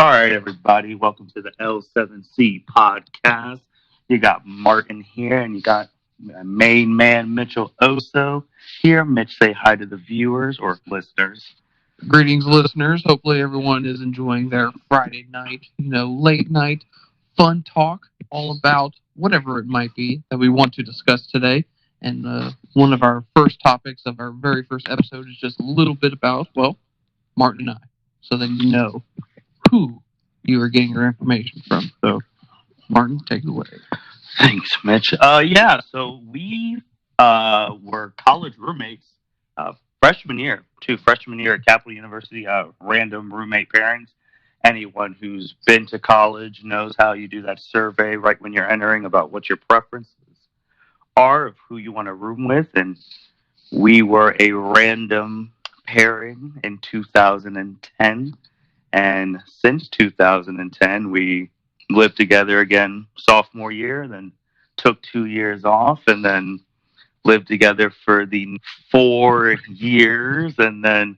All right, everybody, welcome to the L7C podcast. You got Martin here, and you got my main man, Mitchell Osso here. Mitch, say hi to the viewers or listeners. Greetings, listeners. Hopefully, everyone is enjoying their Friday night, late night fun talk all about whatever it might be that we want to discuss today. And one of our first topics of our very first episode is just a little bit about, well, Martin and I, so then you know who you are getting your information from. So, Martin, take it away. Thanks, Mitch. So we were college roommates freshman year, freshman year at Capital University, random roommate pairings. Anyone who's been to college knows how you do that survey right when you're entering about what your preferences are of who you want to room with. And we were a random pairing in 2010. And since 2010, we lived together again sophomore year, then took 2 years off, and then lived together for the 4 years, and then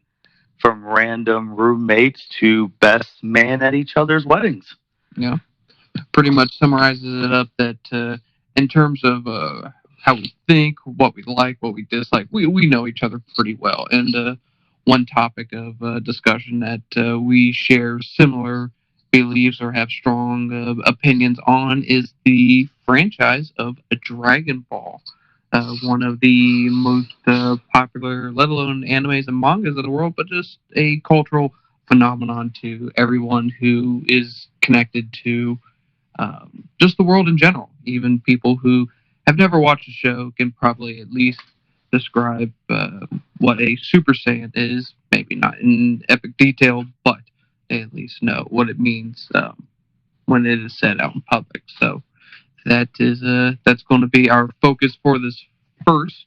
from random roommates to best man at each other's weddings. Yeah, pretty much summarizes it up that in terms of how we think, what we like, what we dislike, we know each other pretty well. And one topic of discussion that we share similar beliefs or have strong opinions on is the franchise of Dragon Ball. One of the most popular, let alone animes and mangas in the world, but just a cultural phenomenon to everyone who is connected to just the world in general. Even people who have never watched the show can probably at least describe what a Super Saiyan is. Maybe not in epic detail, but they at least know what it means when it is said out in public. So that's going to be our focus for this first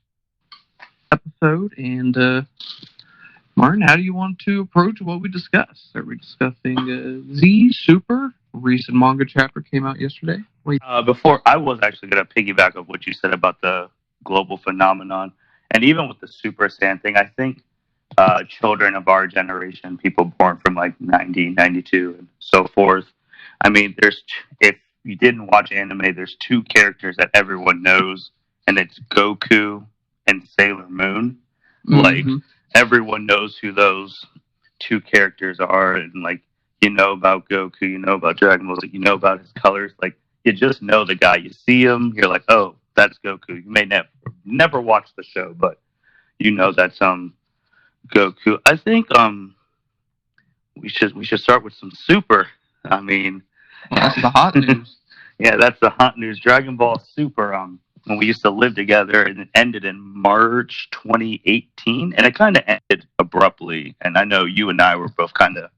episode. And Martin, how do you want to approach what we discuss? Are we discussing Z Super? Recent manga chapter came out yesterday. Before, I was actually going to piggyback of what you said about the global phenomenon, and even with the Super Saiyan thing, I think children of our generation, people born from like 1992 and so forth. I mean, if you didn't watch anime, there's two characters that everyone knows, and it's Goku and Sailor Moon. Like, everyone knows who those two characters are, and like, you know about Goku, you know about Dragon Ball, you know about his colors. Like, you just know the guy. You see him, you're like, oh, that's Goku. You may never watch the show, but you know that's Goku. I think we should start with some Super. I mean, that's the hot news. Yeah, that's the hot news. Dragon Ball Super. When we used to live together, and it ended in March 2018, and it kind of ended abruptly. And I know you and I were both kind of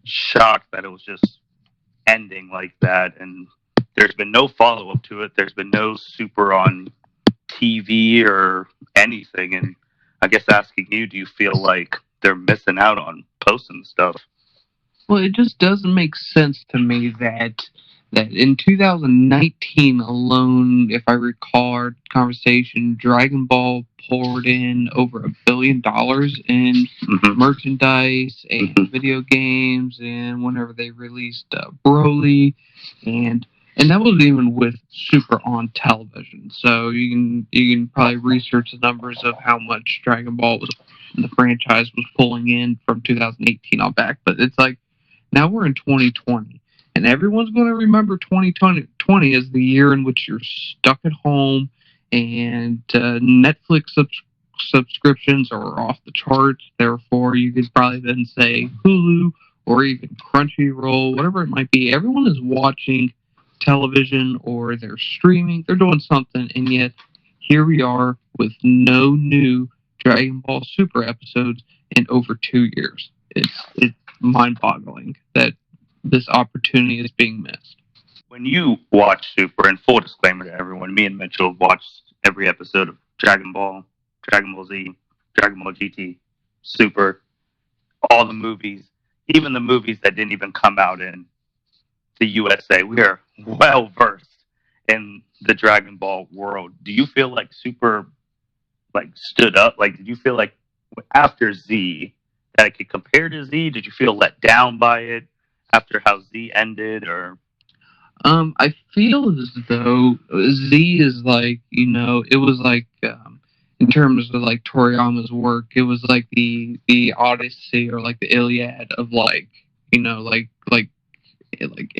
shocked that it was just ending like that. And there's been no follow up to it. There's been no Super on TV or anything. And I guess asking you, do you feel like they're missing out on posting stuff? Well, it just doesn't make sense to me that in 2019 alone, if I recall our conversation, Dragon Ball poured in over $1 billion in merchandise and video games, and whenever they released Broly, and that wasn't even with Super on television. So you can probably research the numbers of how much Dragon Ball the franchise was pulling in from 2018 on back. But it's like, now we're in 2020, and everyone's going to remember 2020 as the year in which you're stuck at home, and Netflix subscriptions are off the charts. Therefore, you could probably then say Hulu or even Crunchyroll, whatever it might be. Everyone is watching television or they're streaming. They're doing something, and yet here we are with no new Dragon Ball Super episodes in over 2 years. It's mind-boggling that this opportunity is being missed. When you watch Super, and full disclaimer to everyone, me and Mitchell watched every episode of Dragon Ball, Dragon Ball Z, Dragon Ball GT, Super, all the movies, even the movies that didn't even come out in the USA. We are well versed in the Dragon Ball world. Do you feel like Super stood up? Like, did you feel like after Z that it could compare to Z? Did you feel let down by it? after how Z ended, or I feel as though Z is like, it was like, in terms of like Toriyama's work, it was like the Odyssey or like the Iliad of like, like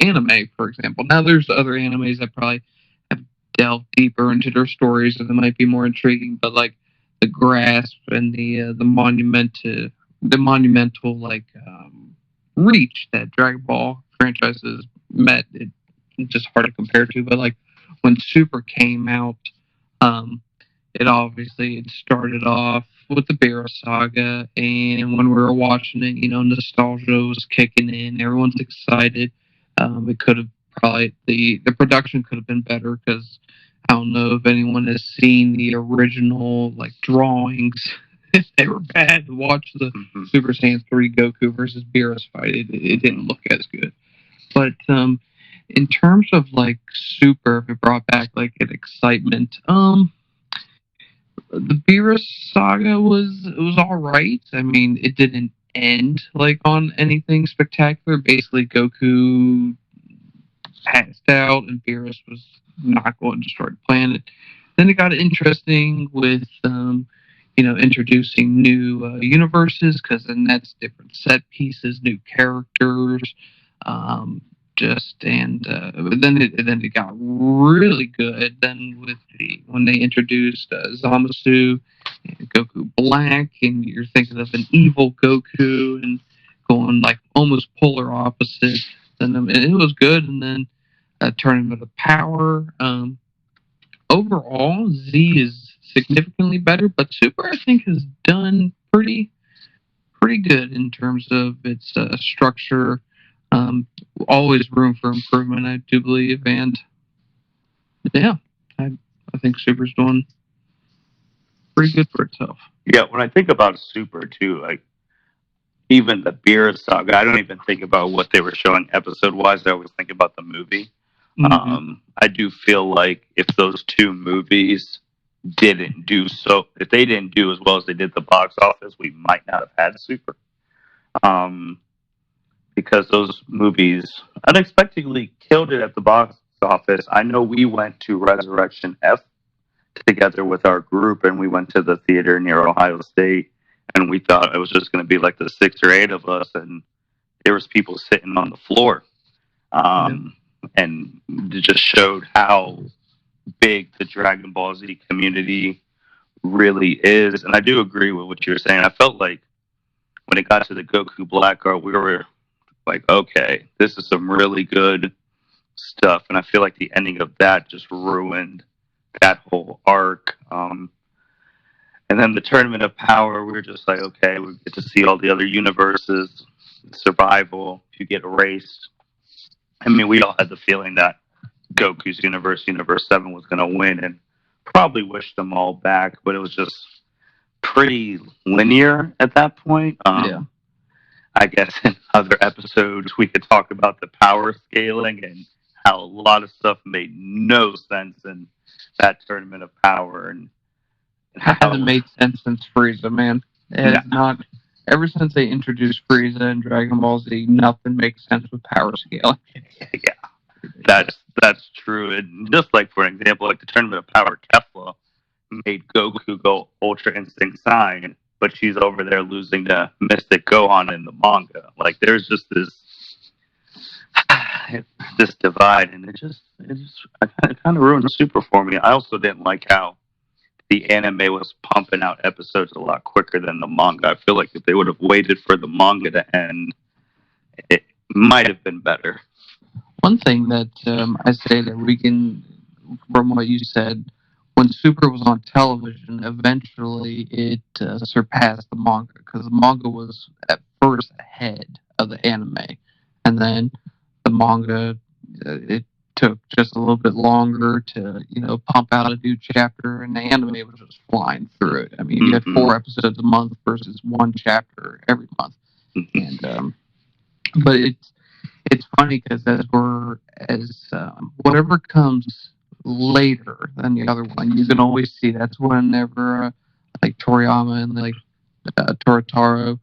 anime, for example. Now there's other animes that probably have delved deeper into their stories and they might be more intriguing, but like the grasp and the monumental like reach that Dragon Ball franchises met, it's just hard to compare to. But like when Super came out, um, it started off with the Beerus saga, and when we were watching it, nostalgia was kicking in. Everyone's excited. It could have probably the production could have been better because I don't know if anyone has seen the original like drawings. They were bad. Watch the Super Saiyan 3 Goku versus Beerus fight. It didn't look as good. But in terms of like Super, if it brought back like an excitement, the Beerus saga was all right. I mean, it didn't end like on anything spectacular. Basically, Goku passed out, and Beerus was not going to destroy the planet. Then it got interesting with introducing new universes, because then that's different set pieces, new characters. Um, then it got really good. Then with when they introduced Zamasu and Goku Black, and you're thinking of an evil Goku and going like almost polar opposite. And it was good. And then Tournament of Power. Overall, Z is significantly better, but Super I think has done pretty good in terms of its structure. Um, Always room for improvement, I do believe, and yeah, I think Super's doing pretty good for itself. yeah, when I think about Super too, like even the Beer saga, I don't even think about what they were showing episode wise. I always think about the movie. I do feel like if those two movies if they didn't do as well as they did the box office, we might not have had Super. Um, because those movies unexpectedly killed it at the box office. I know we went to Resurrection F together with our group, and we went to the theater near Ohio State, and we thought it was just going to be like the 6 or 8 of us, and there was people sitting on the floor, and it just showed how big the Dragon Ball Z community really is. And I do agree with what you were saying. I felt like when it got to the Goku Black Art, we were like, okay, this is some really good stuff. And I feel like the ending of that just ruined that whole arc. And then the Tournament of Power, we were just like, okay, we get to see all the other universes, survival, if you get erased. I mean, we all had the feeling that Goku's universe, Universe 7, was going to win, and probably wished them all back, but it was just pretty linear at that point. Yeah. I guess in other episodes we could talk about the power scaling and how a lot of stuff made no sense in that Tournament of Power, and It hasn't made sense since Frieza, man. It has not. Ever since they introduced Frieza in Dragon Ball Z, nothing makes sense with power scaling. Yeah, that's true. And just like for example, like the Tournament of Power, Kefla made Goku go Ultra Instinct Sign, but she's over there losing to Mystic Gohan in the manga. Like there's just this divide, and it just kind of ruined Super for me. I also didn't like how the anime was pumping out episodes a lot quicker than the manga. I feel like if they would have waited for the manga to end, it might have been better. One thing that I say that we can, from what you said, when Super was on television, eventually it surpassed the manga, because the manga was at first ahead of the anime, and then the manga it took just a little bit longer to pump out a new chapter, and the anime was just flying through it. I mean, you had 4 episodes a month versus 1 chapter every month, and but it's funny because whatever comes later than the other one, you can always see that's whenever like Toriyama and like Toritaro,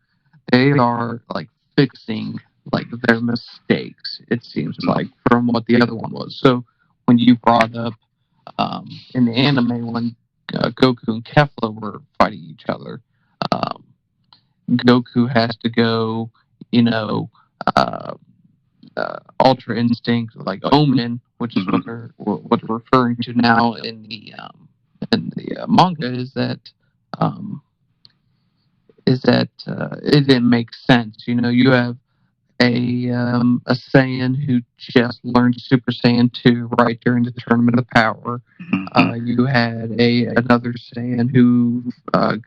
they are like fixing like their mistakes. It seems like from what the other one was. So when you brought up in the anime when Goku and Kefla were fighting each other, um, Goku has to go, you know, uh, Ultra Instinct, like Omen, which is what they're referring to now in the manga, um, is that it didn't make sense. You know, you have a Saiyan who just learned Super Saiyan 2 right during the Tournament of Power. You had another Saiyan who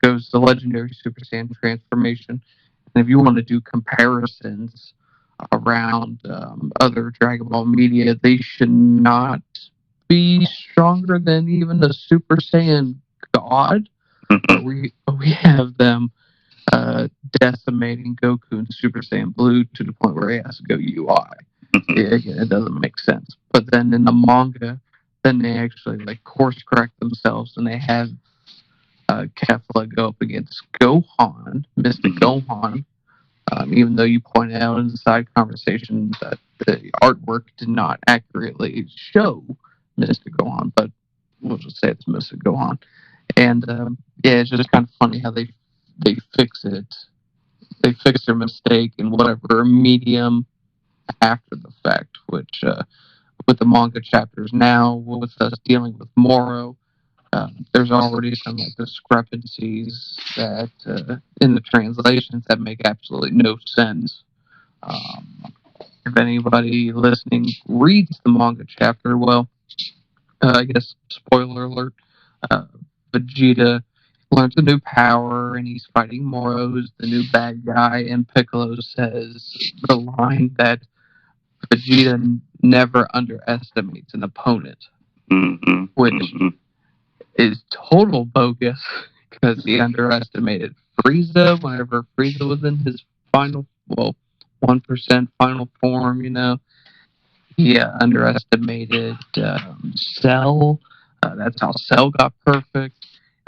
goes the legendary Super Saiyan transformation. And if you want to do comparisons around other Dragon Ball media, they should not be stronger than even a Super Saiyan God. But we have them decimating Goku and Super Saiyan Blue to the point where he has to go UI. Again, it doesn't make sense. But then in the manga, then they actually like course correct themselves and they have Kefla go up against Gohan, Mystic Gohan. Even though you pointed out in the side conversation that the artwork did not accurately show Mystic Gohan, but we'll just say it's Mystic Gohan. And yeah, it's just kind of funny how they fix it. They fix their mistake in whatever medium after the fact, which with the manga chapters now, with us dealing with Moro, there's already some like discrepancies that in the translations that make absolutely no sense. If anybody listening reads the manga chapter, well, I guess spoiler alert, uh, Vegeta learns a new power and he's fighting Moro's the new bad guy, and Piccolo says the line that Vegeta never underestimates an opponent, which is total bogus because he underestimated Frieza whenever Frieza was in his final, 1% final form, you know. He underestimated Cell. That's how Cell got perfect.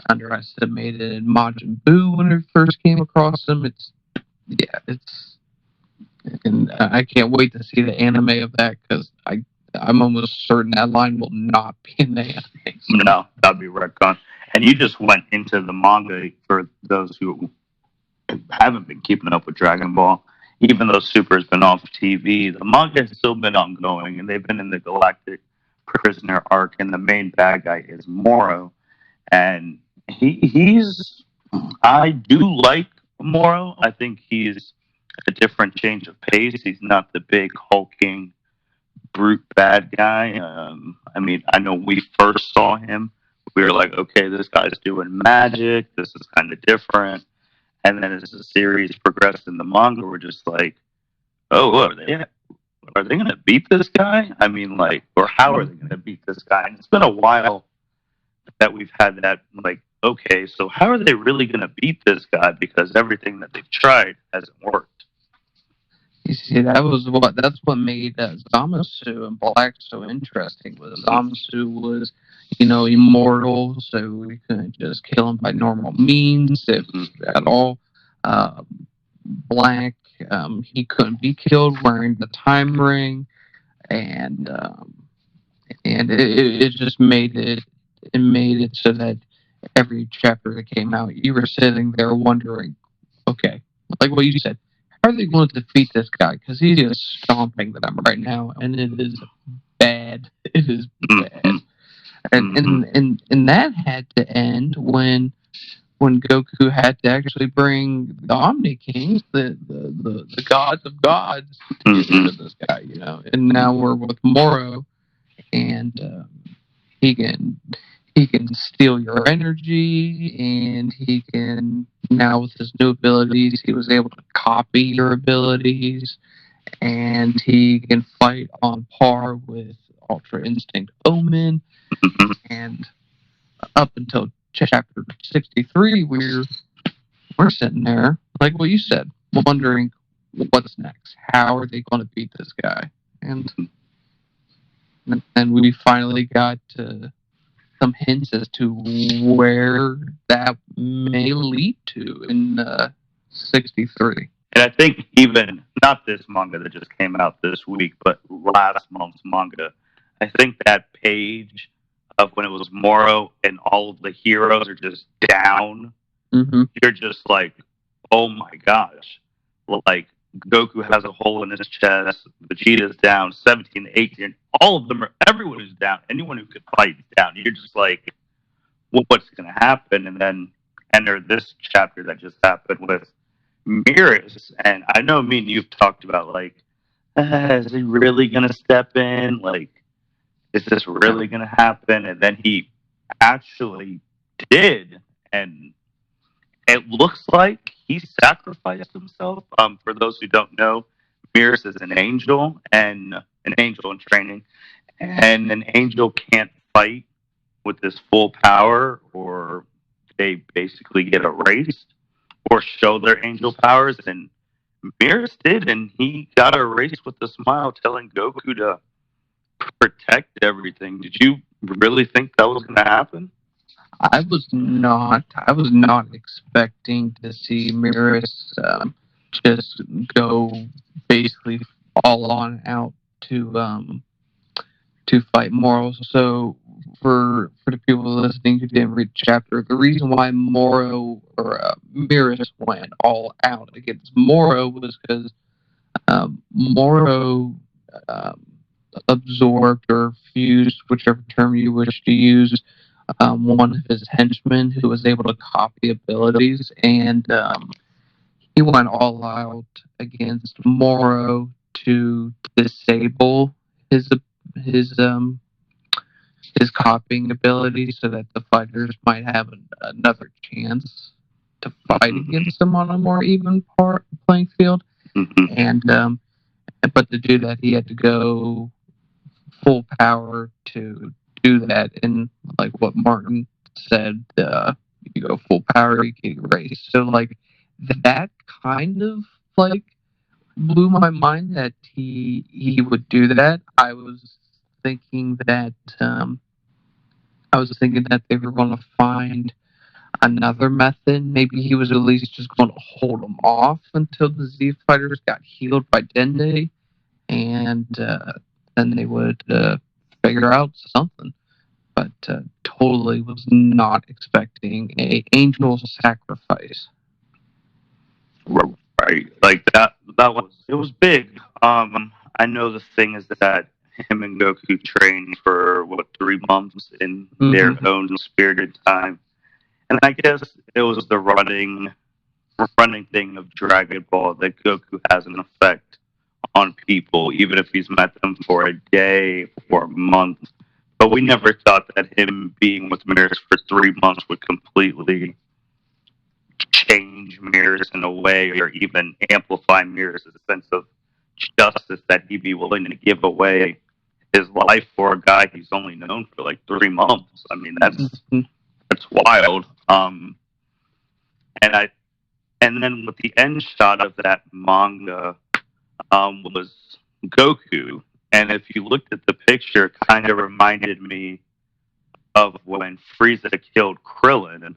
Underestimated Majin Buu when he first came across him. And I can't wait to see the anime of that because I'm almost certain that line will not be in the anime. So. No, that'd be retcon. And you just went into the manga for those who haven't been keeping up with Dragon Ball. Even though Super's been off TV, the manga has still been ongoing, and they've been in the Galactic Prisoner arc, and the main bad guy is Moro. And he's I do like Moro. I think he's a different change of pace. He's not the big hulking brute bad guy. I mean, I know we first saw him, we were like, okay, this guy's doing magic. This is kind of different. And then as the series progressed in the manga, we're just like, oh, are they going to beat this guy? I mean, like, or how are they going to beat this guy? And it's been a while that we've had that, like, okay, so how are they really going to beat this guy? Because everything that they've tried hasn't worked. You see, that's what made Zamasu and Black so interesting. Was Zamasu was, you know, immortal, so we couldn't just kill him by normal means, if at all. Black, he couldn't be killed wearing the time ring, and it just made it so that every chapter that came out, you were sitting there wondering, okay, like what you said, how are they going to defeat this guy? Because he is stomping them right now, and it is bad. It is bad. And that had to end when Goku had to actually bring the Omni Kings, the gods of gods, to get rid of this guy, you know. And now we're with Moro, and he can steal your energy, and he can now with his new abilities, he was able to copy your abilities, and he can fight on par with Ultra Instinct Omen, and up until chapter 63, we're sitting there, like what you said, wondering what's next. How are they going to beat this guy? And we finally got some hints as to where that may lead to in 63. And I think even not this manga that just came out this week, but last month's manga, I think that page of when it was Moro and all of the heroes are just down, you're just like, oh my gosh. Like, Goku has a hole in his chest, Vegeta's down, 17, 18, all of them are, everyone is down. Anyone who could fight is down. You're just like, well, what's going to happen? And then enter this chapter that just happened with Mirrors. And I know me and you've talked about, like, is he really going to step in? Like, is this really going to happen? And then he actually did. And it looks like he sacrificed himself. For those who don't know, Mirrors is an angel and an angel in training, and an angel can't fight with his full power, or they basically get erased or show their angel powers. And Mirrors did, and he got erased with a smile, telling Goku to protect everything. Did you really think that was going to happen? I was not. I was not expecting to see Mirrors just go basically all on out to fight Moro. So for the people listening who didn't read the chapter, the reason why Moro or Mirrors went all out against Moro was because Moro um, absorbed or fused, whichever term you wish to use, one of his henchmen who was able to copy abilities, and he went all out against Moro to disable his his um his copying ability so that the fighters might have another chance to fight against him on a more even playing field. And but to do that, he had to go full power to do that. And like what Martin said, you go full power, you get erased. So like that kind of like blew my mind that he would do that. Thinking that I was thinking that they were going to find another method. Maybe he was at least just going to hold them off until the Z fighters got healed by Dende, and then they would figure out something. But totally was not expecting a angel sacrifice. Right, like that. That was, it was big. I know the thing is that him and Goku trained for what, 3 months in their own spirited time, and I guess it was the running thing of Dragon Ball that Goku has an effect on people, even if he's met them for a day or a month. But we never thought that him being with Mirrors for 3 months would completely change Mirrors in a way, or even amplify Mirrors' sense of justice, that he'd be willing to give away his life for a guy he's only known for like 3 months. I mean, that's wild. And I and then with the end shot of that manga was Goku, and if you looked at the picture, it kind of reminded me of when Frieza killed Krillin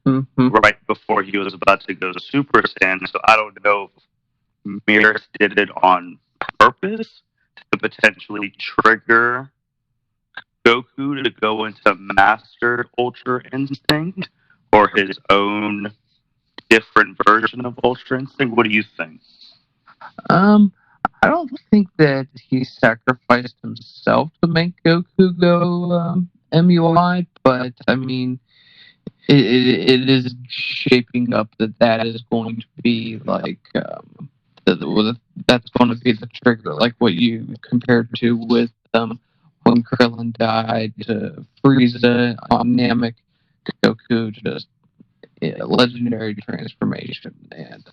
right before he was about to go Super Saiyan. So I don't know if Mirrors did it on purpose to potentially trigger Goku to go into Master Ultra Instinct, or his own different version of Ultra Instinct. What do you think? I don't think that he sacrificed himself to make Goku go MUI, but I mean, it is shaping up that is going to be like that's going to be the trigger, like what you compared to with when Krillin died to Frieza on Namek, Goku just legendary transformation, and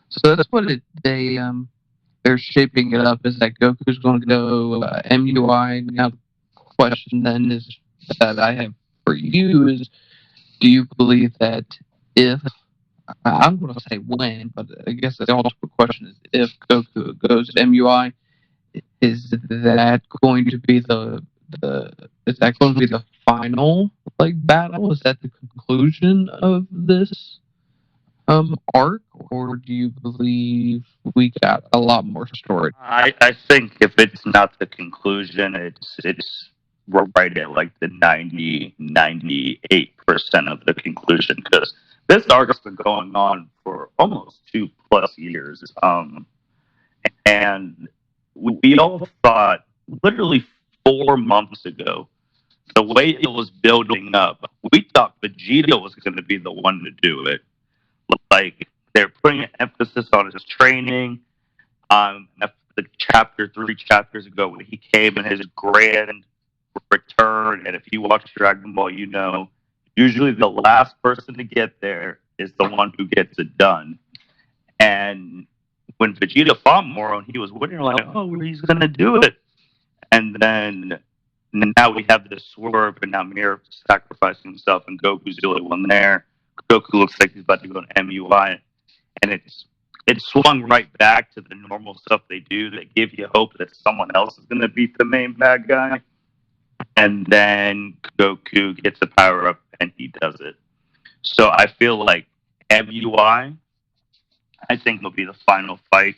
so that's what they're shaping it up, is that Goku's going to go MUI. Now, the question then is that I have for you is, do you believe that if, I'm going to say when, but I guess the ultimate question is if Goku goes MUI, is that going to be is that going to be the final like battle? Is that the conclusion of this? arc, or do you believe we got a lot more story? I think if it's not the conclusion, it's we're right at like the 98% of the conclusion because this arc has been going on for almost 2+ years. And we all thought literally 4 months ago, the way it was building up, we thought Vegeta was going to be the one to do it. Like they're putting an emphasis on his training. The chapter 3 chapters ago when he came in his grand return, and if you watch Dragon Ball, you know usually the last person to get there is the one who gets it done. And when Vegeta fought Moro, he was winning, like, oh, he's gonna do it. And then now we have this swerve, and now Mir sacrificing himself, and Goku's the only one there. Goku looks like he's about to go to MUI, and it swung right back to the normal stuff they do. They give you hope that someone else is going to beat the main bad guy, and then Goku gets a power up, and he does it. So I feel like MUI, I think will be the final fight,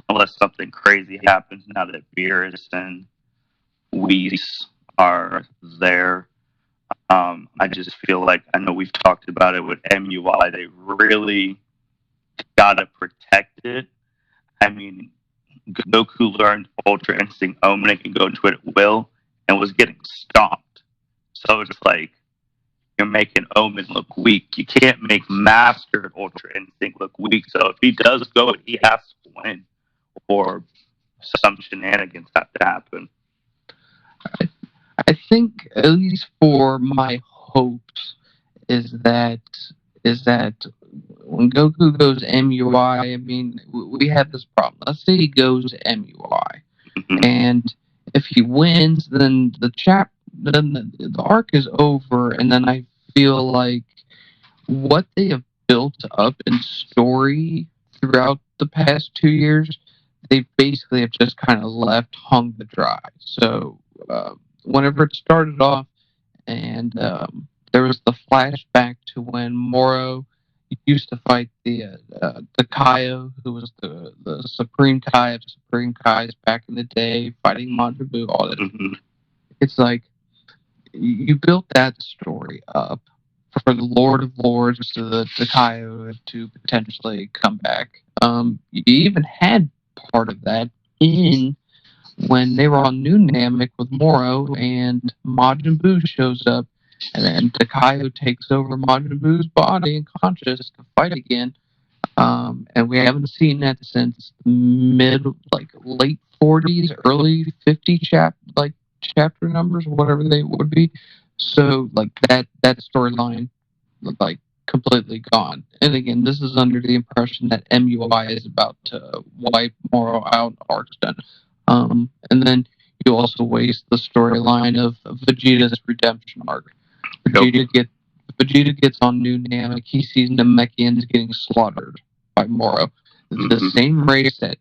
unless something crazy happens now that Beerus and Whis are there. I just feel like, I know we've talked about it with MUI, they really gotta protect it. I mean, Goku learned Ultra Instinct Omen and can go into it at will and was getting stomped. So it's like, you're making Omen look weak. You can't make Master Ultra Instinct look weak. So if he does go, he has to win, or some shenanigans have to happen. I think, at least for my hopes, is that when Goku goes MUI, I mean, we have this problem. Let's say he goes MUI, and if he wins, then the arc is over, and then I feel like what they have built up in story throughout the past 2 years, they basically have just kind of left hung to dry. So whenever it started off, and there was the flashback to when Moro used to fight the Kaio, who was the Supreme Kai of Supreme Kais back in the day, fighting Majin Buu, all that. Mm-hmm. It's like you built that story up for the Lord of Lords to the Kaio to potentially come back. You even had part of that in when they were on New Namek with Moro, and Majin Buu shows up, and then Takayo takes over Majin Buu's body and conscious to fight again. And we haven't seen that since late 40s, early 50 chapter numbers, whatever they would be. So like that storyline, like, completely gone. And again, this is under the impression that MUI is about to wipe Moro out, arc's done. And then you also waste the storyline of Vegeta's redemption arc. Vegeta gets on New Namek. He sees Namekians getting slaughtered by Moro, the same race that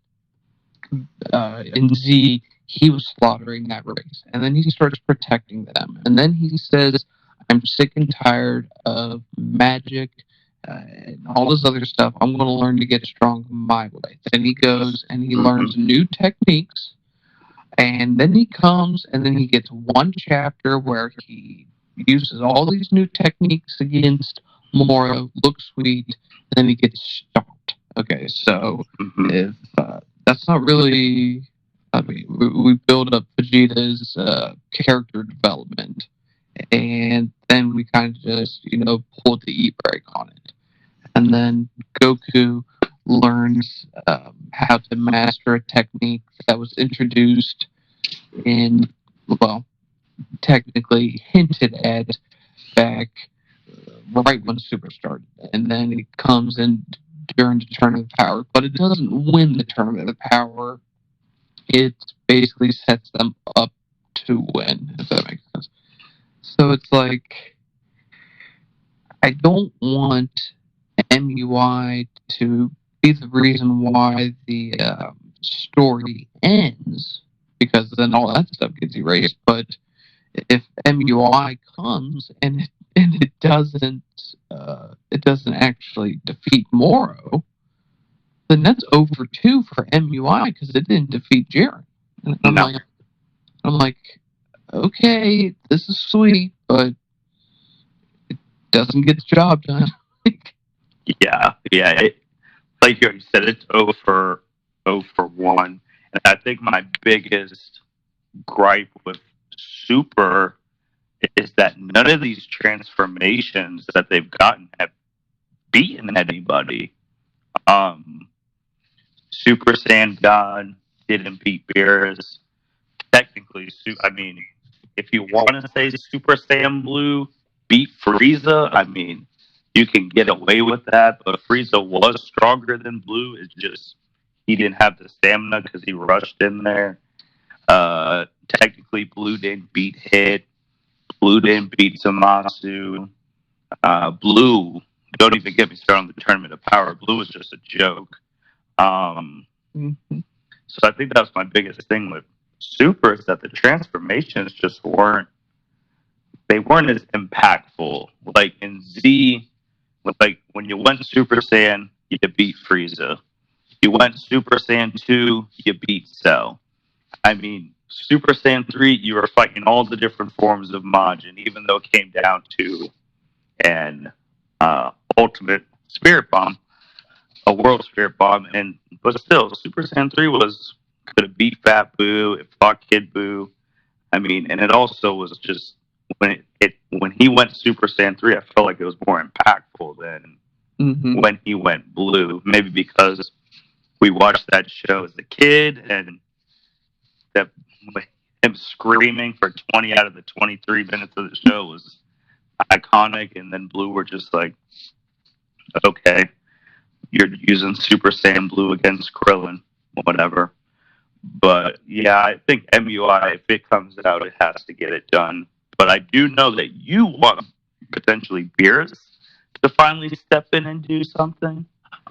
in Z he was slaughtering that race, and then he starts protecting them. And then he says, "I'm sick and tired of magic." And all this other stuff. I'm going to learn to get strong my way. Then he goes and he learns new techniques, and then he comes and then he gets one chapter where he uses all these new techniques against Moro, looks sweet, and then he gets stopped. Okay, so if that's not really, I mean, we build up Vegeta's character development, and then we kind of just, pulled the e-brake on it. And then Goku learns how to master a technique that was introduced in, well, technically hinted at back right when Super started. And then it comes in during the Tournament of Power, but it doesn't win the Tournament of Power. It basically sets them up to win, if that makes sense. So it's like, I don't want MUI to be the reason why the story ends, because then all that stuff gets erased. But if MUI comes and it doesn't it doesn't actually defeat Moro, then that's over 2 for MUI because it didn't defeat Jiren. And No. I'm like, okay, this is sweet, but it doesn't get the job done. Yeah. Like you said, it's 0 for 1. And I think my biggest gripe with Super is that none of these transformations that they've gotten have beaten anybody. Um, Super Saiyan God didn't beat Beerus. Technically, I mean, if you want to say Super Saiyan Blue beat Frieza, I mean, you can get away with that. But Frieza was stronger than Blue. It's just he didn't have the stamina because he rushed in there. Technically, Blue didn't beat Hit. Blue didn't beat Zamasu. Blue, don't even get me started on the Tournament of Power. Blue was just a joke. Mm-hmm. So I think that's my biggest thing with Super is that the transformations just weren't as impactful. Like in Z, like when you went Super Saiyan, you beat Frieza. You went Super Saiyan 2, you beat Cell. I mean, Super Saiyan 3, you were fighting all the different forms of Majin, even though it came down to an ultimate Spirit Bomb, a World Spirit Bomb, but still, Super Saiyan 3 could have beat Fat Boo, it fought Kid Boo. I mean, and it also was just when he went Super Saiyan 3, I felt like it was more impactful than when he went Blue. Maybe because we watched that show as a kid, and that him screaming for 20 out of the 23 minutes of the show was iconic. And then Blue were just like, okay, you're using Super Saiyan Blue against Krillin, whatever. But yeah, I think MUI, if it comes out, it has to get it done. But I do know that you want potentially Beerus to finally step in and do something.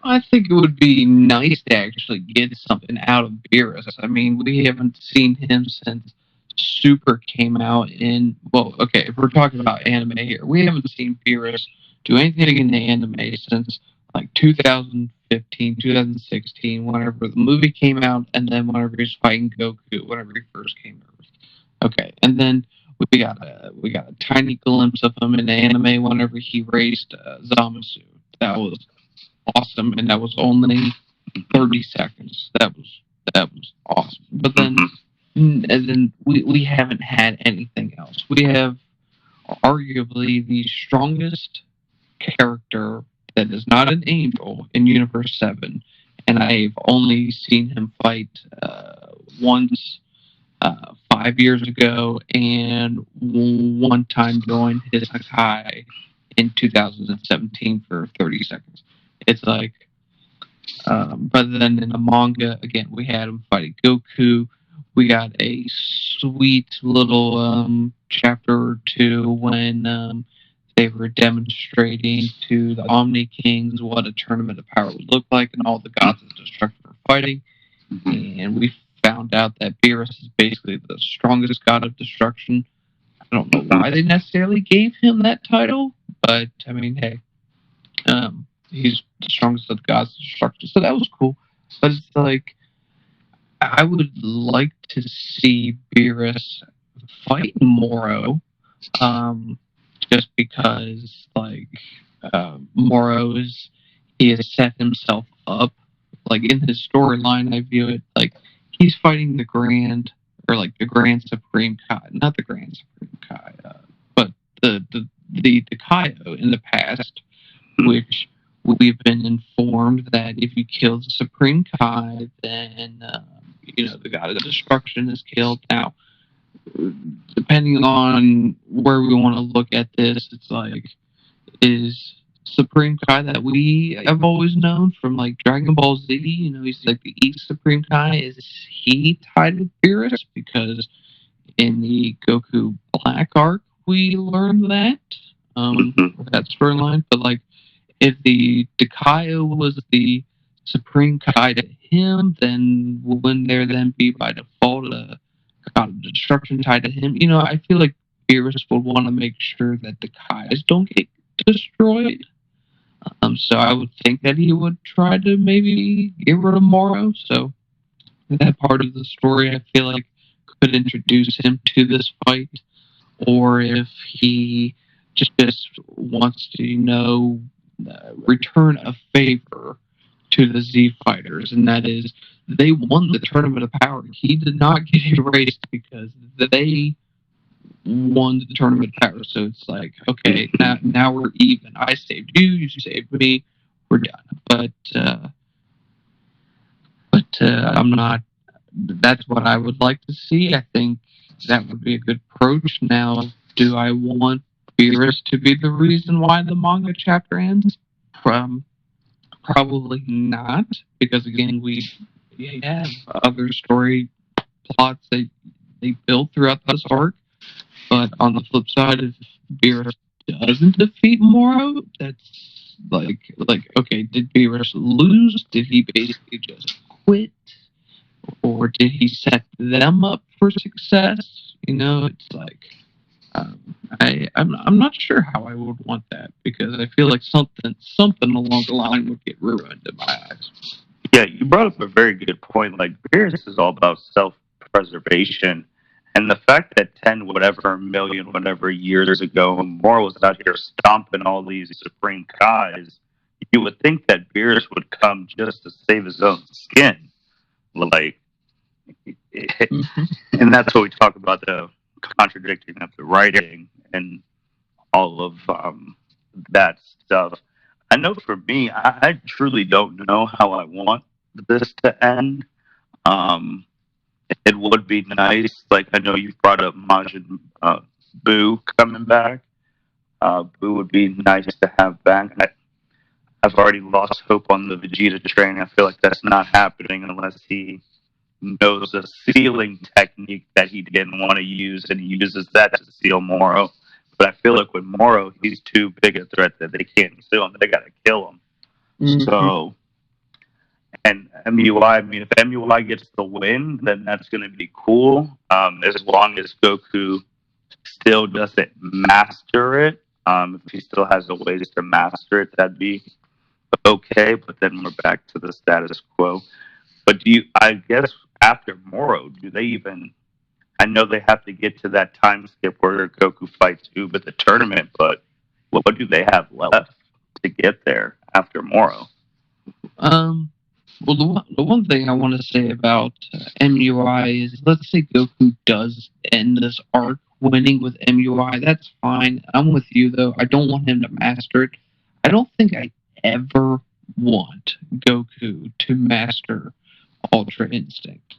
I think it would be nice to actually get something out of Beerus. I mean, we haven't seen him since Super came out in. Well, okay, if we're talking about anime here, we haven't seen Beerus do anything in the anime since like 2015, 2016, whenever the movie came out, and then whenever he was fighting Goku, whenever he first came out. Okay, and then we got a tiny glimpse of him in the anime whenever he raised Zamasu. That was awesome, and that was only 30 seconds. That was awesome. But then, and then we haven't had anything else. We have arguably the strongest character that is not an angel in Universe 7, and I've only seen him fight once 5 years ago and one time during his Hakai in 2017 for 30 seconds. It's like, but then in the manga, again, we had him fighting Goku. We got a sweet little chapter or two when they were demonstrating to the Omni Kings what a tournament of power would look like, and all the gods of destruction were fighting. And we found out that Beerus is basically the strongest god of destruction. I don't know why they necessarily gave him that title, but I mean, hey, he's the strongest of the gods of destruction, so that was cool. But it's like, I would like to see Beerus fight Moro, just because, like, Moro he has set himself up. Like, in his storyline, I view it like he's fighting the Grand Supreme Kai, not the Grand Supreme Kai, but the Kaio in the past, which we've been informed that if you kill the Supreme Kai, then the God of Destruction is killed. Now, depending on where we want to look at this, it's like, is Supreme Kai that we have always known from like Dragon Ball Z, he's like the East Supreme Kai, is he tied with Beerus? Because in the Goku Black arc, we learned that that storyline. But like, if the Kaio was the Supreme Kai to him, then wouldn't there then be by default a God of Destruction tied to him? I feel like Beerus would want to make sure that the Kais don't get destroyed. So I would think that he would try to maybe get rid of Moro. So that part of the story, I feel like, could introduce him to this fight, or if he just wants to, return a favor to the Z Fighters, and that is they won the Tournament of Power. He did not get erased because they won the Tournament of Power. So it's like, okay, now we're even. I saved you, you saved me, we're done. But I'm not. That's what I would like to see. I think that would be a good approach. Now, do I want Beerus to be the reason why the manga chapter ends? Probably not, because again, we have other story plots they built throughout this arc. But on the flip side, if Beerus doesn't defeat Moro, that's like okay, did Beerus lose? Did he basically just quit? Or did he set them up for success? It's like I'm not sure how I would want that, because I feel like something along the line would get ruined in my eyes. Yeah, you brought up a very good point. Like, Beerus is all about self-preservation, and the fact that 10 whatever million whatever years ago, Moro was out here stomping all these supreme guys, you would think that Beerus would come just to save his own skin. Like, and that's what we talk about, the contradicting of the writing and all of that stuff. I know for me, I truly don't know how I want this to end. Um, it would be nice. Like, I know you brought up Majin Buu coming back. Buu would be nice to have back. I've already lost hope on the Vegeta train. I feel like that's not happening unless he knows a sealing technique that he didn't want to use, and he uses that to seal Moro. But I feel like with Moro, he's too big a threat that they can't seal him. They got to kill him. So, and MUI, I mean, if MUI gets the win, then that's going to be cool. As long as Goku still doesn't master it, if he still has the ways to master it, that'd be okay. But then we're back to the status quo. But I guess after Moro, do they even? I know they have to get to that time skip where Goku fights Oob at the tournament, but what do they have left to get there after Moro? Well, the one thing I want to say about MUI is, let's say Goku does end this arc winning with MUI. That's fine. I'm with you, though. I don't want him to master it. I don't think I ever want Goku to master Ultra Instinct,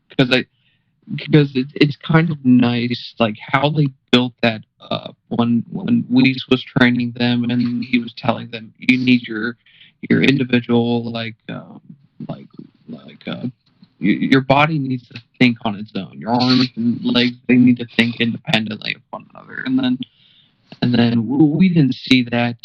because it's kind of nice, like how they built that up when Whis was training them, and he was telling them you need your individual, like your body needs to think on its own. Your arms and legs, they need to think independently of one another. And then we didn't see that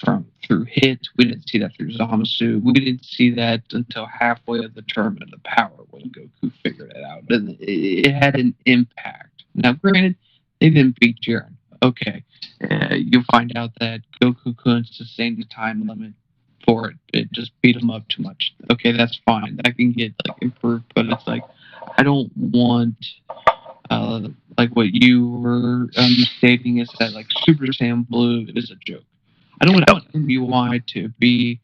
from through Hit. We didn't see that through Zamasu. We didn't see that until halfway of the Tournament of Power when Goku figured it out. And it had an impact. Now, granted, they didn't beat Jiren. Okay, you find out that Goku couldn't sustain the time limit for it. It just beat him up too much. Okay, that's fine. That can get improved, but it's like I don't want like what you were stating is that Super Saiyan Blue is a joke. I don't want MUI to be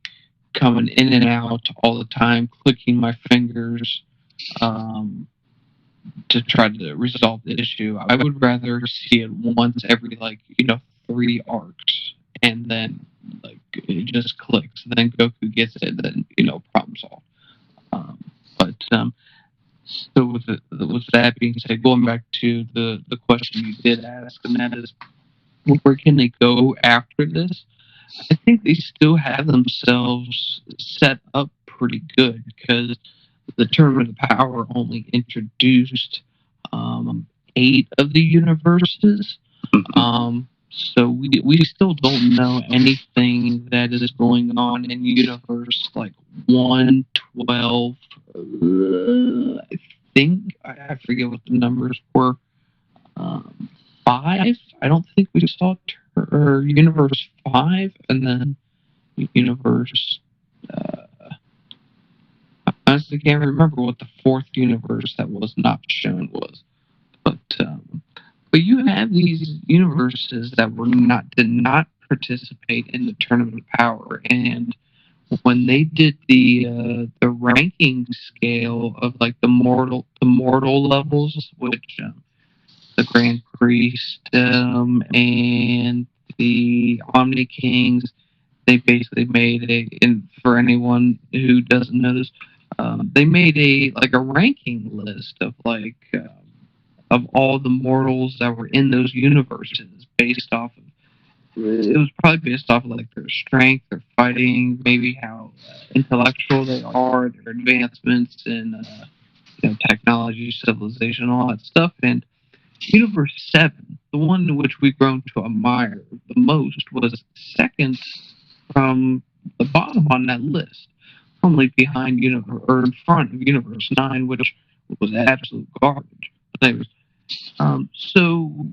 coming in and out all the time, clicking my fingers to try to resolve the issue. I would rather see it once every 3 arcs, and then it just clicks. Then Goku gets it, then problem solved. But so with that being said, going back to the question you did ask, and that is, where can they go after this? I think they still have themselves set up pretty good, because the Tournament of Power only introduced 8 of the universes. So we still don't know anything that is going on in universe 112. I think I forget what the numbers were. 5. I don't think we saw or Universe 5, and then Universe. I honestly can't remember what the fourth universe that was not shown was, but you have these universes that did not participate in the Tournament of Power, and when they did the ranking scale of like the mortal levels, which the Grand Priest and the Omni Kings, they basically made and for anyone who doesn't know this, they made a ranking list of all the mortals that were in those universes based off of. It was probably based off of like their strength, their fighting, maybe how intellectual they are, their advancements in technology, civilization, all that stuff. And Universe 7, the one in which we've grown to admire the most, was second from the bottom on that list, only behind or in front of Universe 9, which was absolute garbage. But anyways, so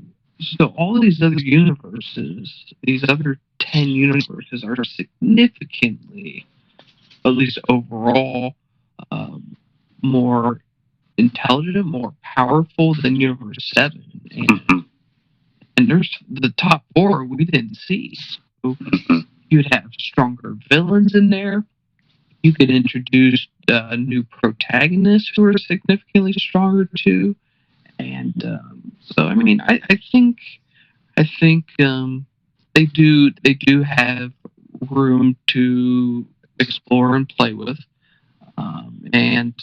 all these other universes, these other 10 universes, are significantly, at least overall, more intelligent, more powerful than Universe 7. And there's the top 4 we didn't see. So you'd have stronger villains in there. You could introduce new protagonists who are significantly stronger too. And so, I mean, I think they do have room to explore and play with. And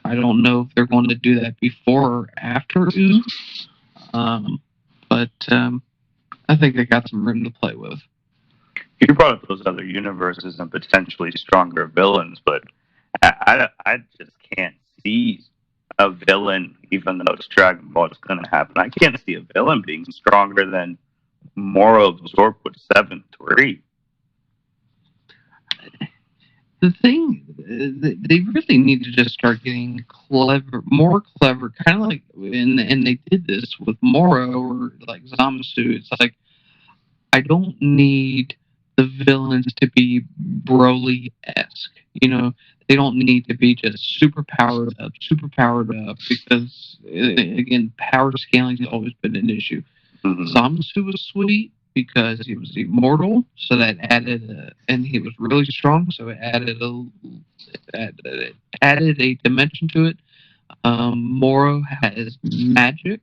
I don't know if they're going to do that before or after Ooh. But I think they got some room to play with. You brought up those other universes and potentially stronger villains, but I just can't see a villain, even though it's Dragon Ball, it's going to happen. I can't see a villain being stronger than Moro absorbed with 7-3. The thing, they really need to just start getting more clever, kind of like, and they did this with Moro or like Zamasu. It's like, I don't need the villains to be Broly-esque. They don't need to be just super powered up, because, again, power scaling has always been an issue. Zamasu was sweet because he was immortal, so that added, and he was really strong, so it added a dimension to it. Moro has magic,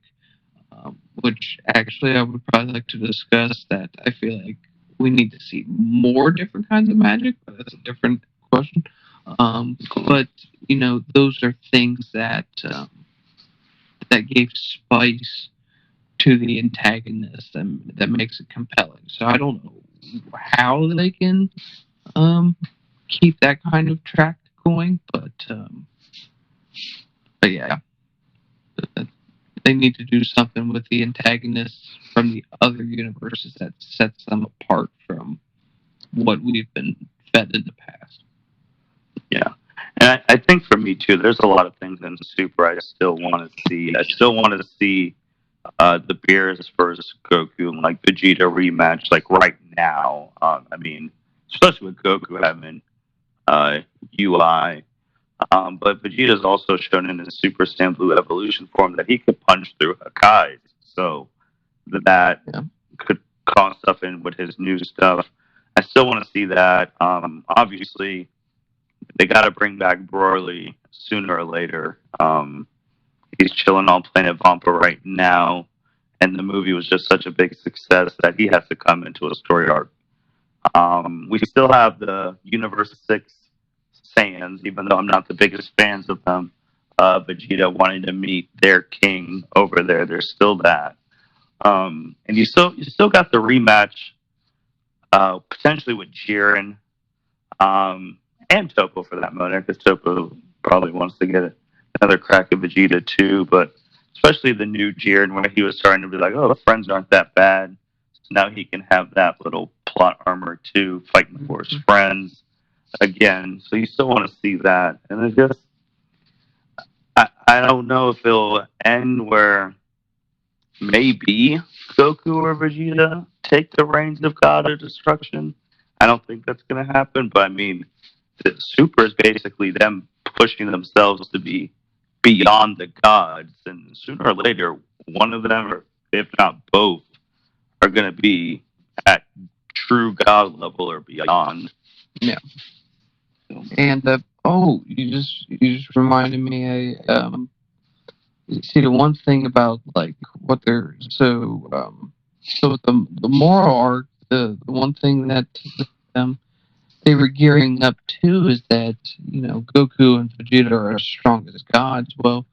which actually I would probably like to discuss. That I feel like we need to see more different kinds of magic, but that's a different question. But those are things that gave spice to the antagonist and that makes it compelling. So I don't know how they can keep that kind of track going, but yeah, they need to do something with the antagonists from the other universes that sets them apart from what we've been fed in the past. Yeah. And I think for me too, there's a lot of things in Super I still want to see. I still want to see the Beerus versus Goku and like Vegeta rematch, like right now. I mean, especially with Goku having UI. But Vegeta's also shown in his Super Saiyan Blue evolution form that he could punch through Hakai's. So that could cause stuff in with his new stuff. I still want to see that. Obviously, they got to bring back Broly sooner or later. He's chilling on planet Vampa right now, and the movie was just such a big success that he has to come into a story arc. We still have the Universe 6 Saiyans, even though I'm not the biggest fans of them. Vegeta wanting to meet their king over there. There's still that. And you still got the rematch, potentially with Jiren, and Toppo for that matter, because Toppo probably wants to get another crack at Vegeta too. But especially the new Jiren, where he was starting to be like, "Oh, the friends aren't that bad." So now he can have that little plot armor too, fighting for his friends again. So you still want to see that, and it just, I don't know if it'll end where maybe Goku or Vegeta take the reins of God of Destruction. I don't think that's going to happen, but I mean, the Super is basically them pushing themselves to be beyond the gods, and sooner or later, one of them, or if not both, are going to be at true God level or beyond. Yeah. And you just reminded me. See, the one thing about like what they're so with the moral arc, the one thing that they were gearing up to is that Goku and Vegeta are as strong as gods. Well,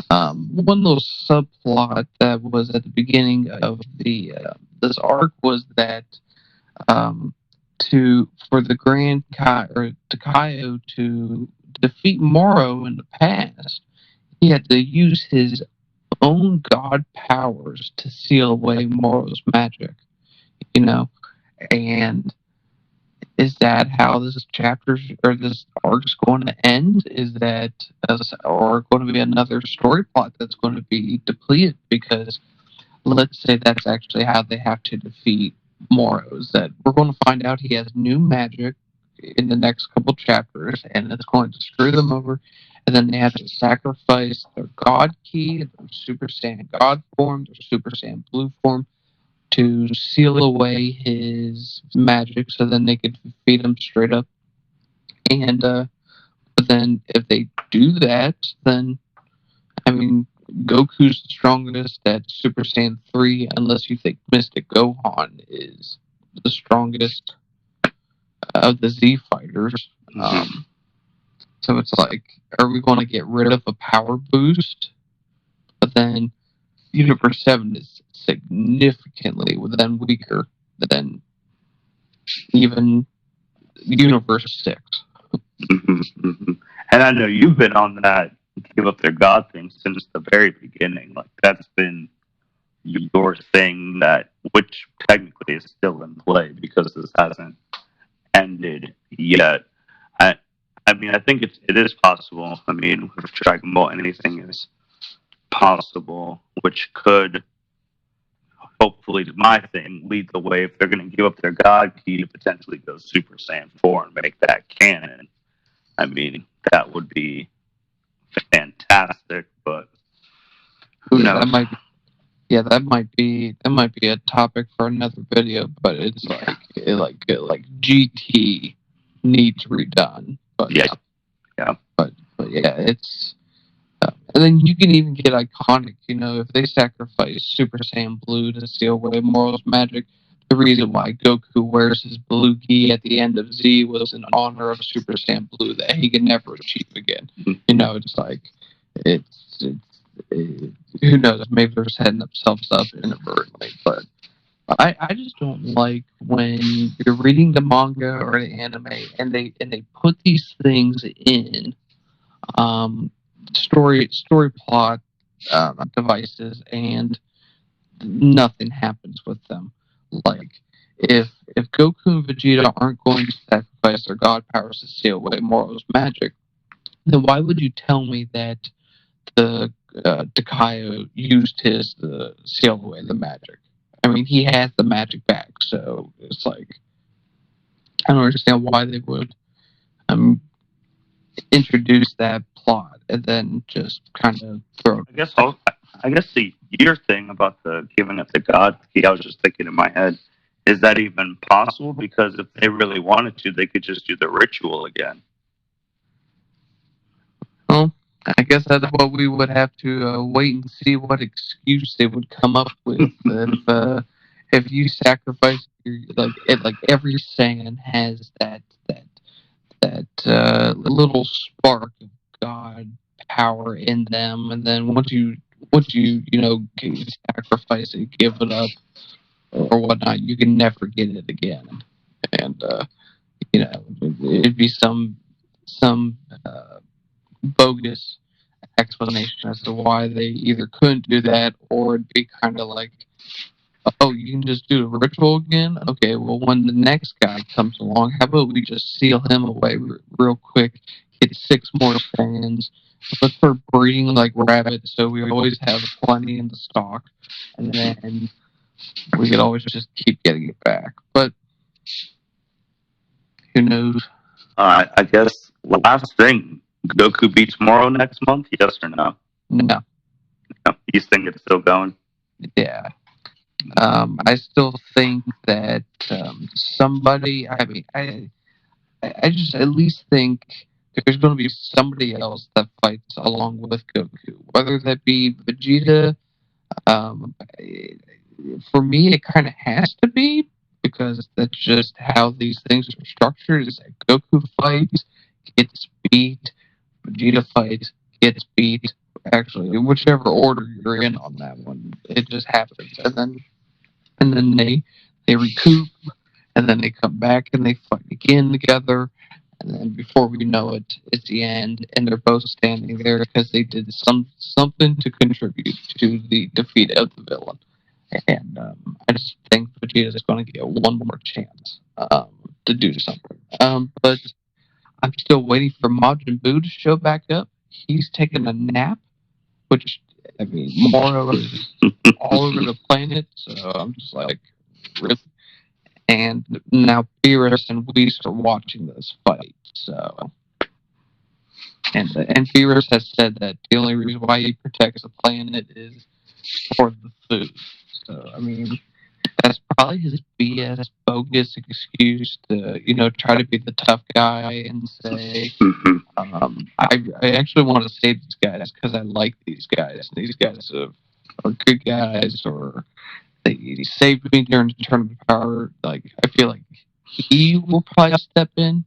one little subplot that was at the beginning of the this arc was that um, to for the Grand Kai or Takayo to defeat Moro in the past, he had to use his own god powers to seal away Moro's magic. You know, and is that how this chapter or this arc's going to end? Is that or going to be another story plot that's going to be depleted? Because let's say that's actually how they have to defeat Moros. That we're going to find out he has new magic in the next couple chapters, and it's going to screw them over. And then they have to sacrifice their God Key, their Super Saiyan God form, their Super Saiyan Blue form, to seal away his magic, so then they could defeat him straight up. And but then if they do that, then I mean, Goku's the strongest at Super Saiyan 3, unless you think Mystic Gohan is the strongest of the Z fighters. So it's like, are we going to get rid of a power boost? But then Universe 7 is significantly then weaker than even Universe 6. And I know you've been on that give up their God thing since the very beginning. Like, that's been your thing, that which technically is still in play because this hasn't ended yet. I mean, I think it is possible. I mean, with Dragon Ball, anything is possible, which could hopefully, my thing, lead the way if they're going to give up their God Key to potentially go Super Saiyan 4 and make that canon. I mean, that would be fantastic, but who knows? That might be a topic for another video. But it's like GT needs redone. But yeah. But yeah, it's and then you can even get iconic. If they sacrifice Super Saiyan Blue to seal away Moro's magic. The reason why Goku wears his blue gi at the end of Z was in honor of Super Saiyan Blue that he can never achieve again. It's like who knows? Maybe they're setting themselves up inadvertently, but I just don't like when you're reading the manga or the anime and they put these things in story plot devices and nothing happens with them. Like if Goku and Vegeta aren't going to sacrifice their god powers to seal away Moro's magic, then why would you tell me that the Takayo used his to seal away the magic? I mean, he has the magic back, so it's like I don't understand why they would introduce that plot and then just kind of throw it. I guess your thing about the giving up the God Key, I was just thinking in my head, is that even possible? Because if they really wanted to, they could just do the ritual again. Well, I guess that's what we would have to wait and see what excuse they would come up with if you sacrifice like every Saiyan has that little spark of God power in them, and then once you sacrifice it, give it up or whatnot, you can never get it again, and it'd be some bogus explanation as to why they either couldn't do that or it'd be kind of like, oh, you can just do the ritual again? Okay, well, when the next guy comes along, how about we just seal him away real quick, get 6 more fans. Look for breeding like rabbits, so we always have plenty in the stock, and then we could always just keep getting it back. But who knows? I guess last thing, Goku beats Moro next month. Yes or no? No. No. You think it's still going? Yeah. I still think that somebody. I mean, I just at least think there's going to be somebody else that fights along with Goku, whether that be Vegeta. Um, for me, it kind of has to be because that's just how these things are structured. Is that Goku fights, gets beat, Vegeta fights, gets beat. Actually, whichever order you're in on that one, it just happens, and then they recoup, and then they come back and they fight again together, and then before we know it, it's the end, and they're both standing there because they did something to contribute to the defeat of the villain. And I just think Vegeta is going to get one more chance to do something. But I'm still waiting for Majin Buu to show back up. He's taking a nap, which, I mean, Moro is all over the planet, so I'm just like, really? And now Beerus and Whis are watching this fight, so. And Beerus has said that the only reason why he protects the planet is for the food. So, I mean, that's probably his BS bogus excuse to, try to be the tough guy and say, I actually want to save these guys because I like these guys. These guys are good guys, or they saved me during the tournament power. Like, I feel like he will probably step in.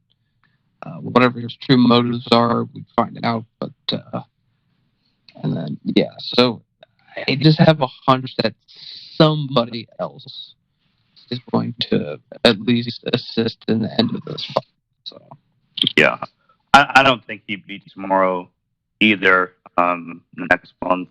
Whatever his true motives are, we find out. But and then so I just have a hunch that somebody else is going to at least assist in the end of this fight. So yeah, I don't think he beats Moro either next month.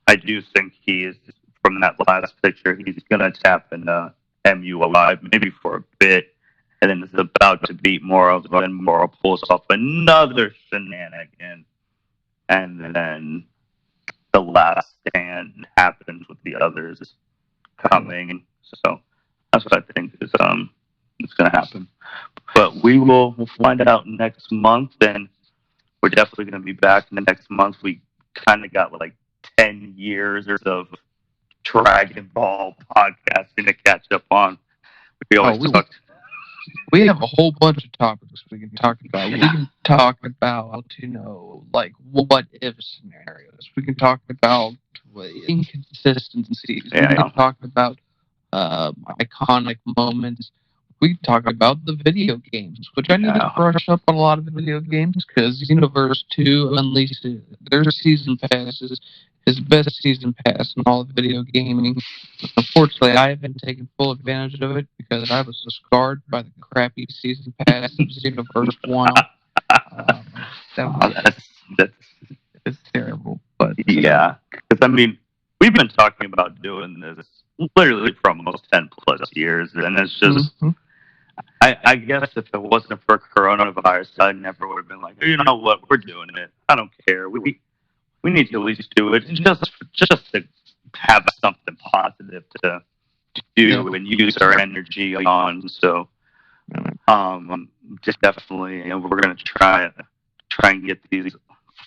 I do think he is, from that last picture, he's gonna tap into MU alive maybe for a bit, and then is about to beat Moro, but then Moro pulls off another shenanigan, and then the last stand happens with the others coming. So that's what I think is going to happen. But we'll find out next month, and we're definitely going to be back next month. We kind of got like 10 years of Dragon Ball podcasting to catch up on. We always talked. We have a whole bunch of topics we can talk about. We can talk about, like what if scenarios. We can talk about inconsistencies. We can talk about iconic moments. We can talk about the video games, which I need to brush up on a lot of video games because Universe 2 Unleashed, their season passes is the best season pass in all of video gaming. Unfortunately, I haven't taken full advantage of it because I was scarred by the crappy season pass of Xenoverse 1. It's terrible. But yeah, because I mean, we've been talking about doing this literally for almost 10 plus years, and it's just. I guess if it wasn't for coronavirus, I never would have been like, you know what, we're doing it. I don't care. We need to at least do it, just to have something positive to do and use our energy on. So, just definitely, we're gonna try and get these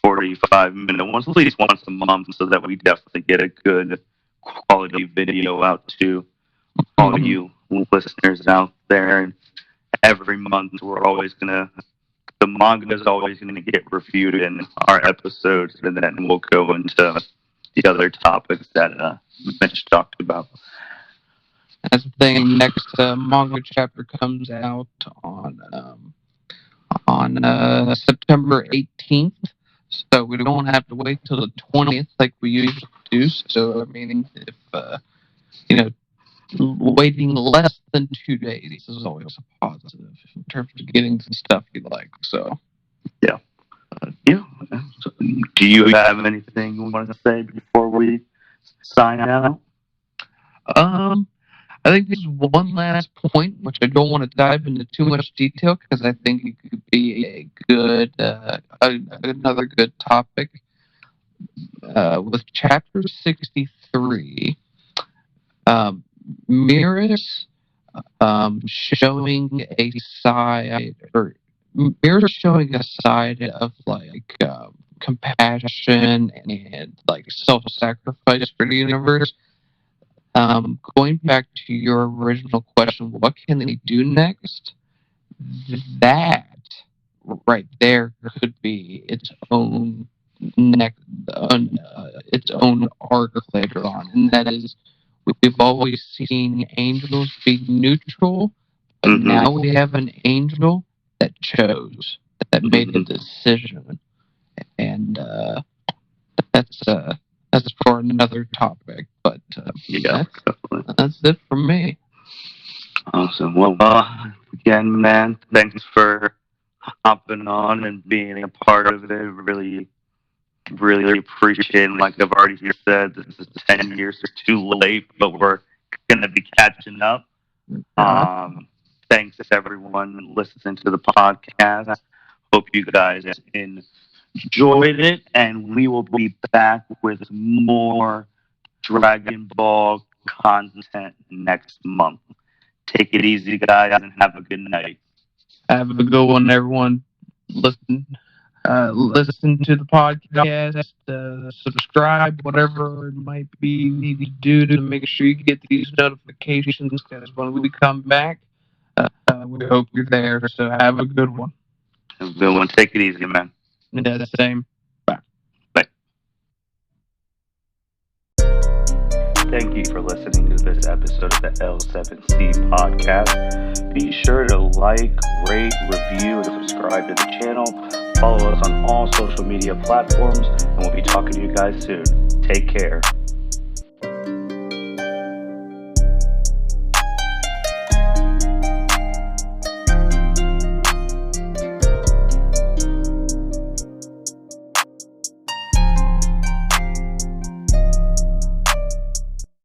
45-minute ones at least once a month, so that we definitely get a good quality video out to all you listeners out there. And every month we're always the manga is always gonna get reviewed in our episodes, and then we'll go into the other topics that Mitch talked about. That's the thing. Next manga chapter comes out on September 18th, so we don't have to wait till the 20th like we usually do. So I mean, if waiting less than 2 days is always a positive in terms of getting some stuff you like. So yeah. So, do you have anything you want to say before we sign out? I think there's one last point, which I don't want to dive into too much detail because I think it could be a good, another good topic. With chapter 63, Mirrors showing a side, or Mirrors showing a side of like compassion and like self-sacrifice for the universe. Going back to your original question, what can they do next? That right there could be its own its own arc later on, and that is we've always seen angels be neutral, but now we have an angel that chose, that made a decision, and that's for another topic. But that's it for me. Awesome. Well, again, man, thanks for hopping on and being a part of it. Really appreciate it. And like I've already said, this is 10 years too late, but we're going to be catching up. Thanks to everyone listening to the podcast. Hope you guys enjoyed it, and we will be back with more Dragon Ball content next month. Take it easy, guys, and have a good night. Have a good one, everyone. Listen to the podcast, subscribe, whatever it might be need to do to make sure you get these notifications, because when we come back, we hope you're there. So have a good one. Have a good one. Take it easy, man. Yeah, the same. Bye. Bye. Thank you for listening to this episode of the L7C podcast. Be sure to like, rate, review, and subscribe to the channel. Follow us on all social media platforms, and we'll be talking to you guys soon. Take care.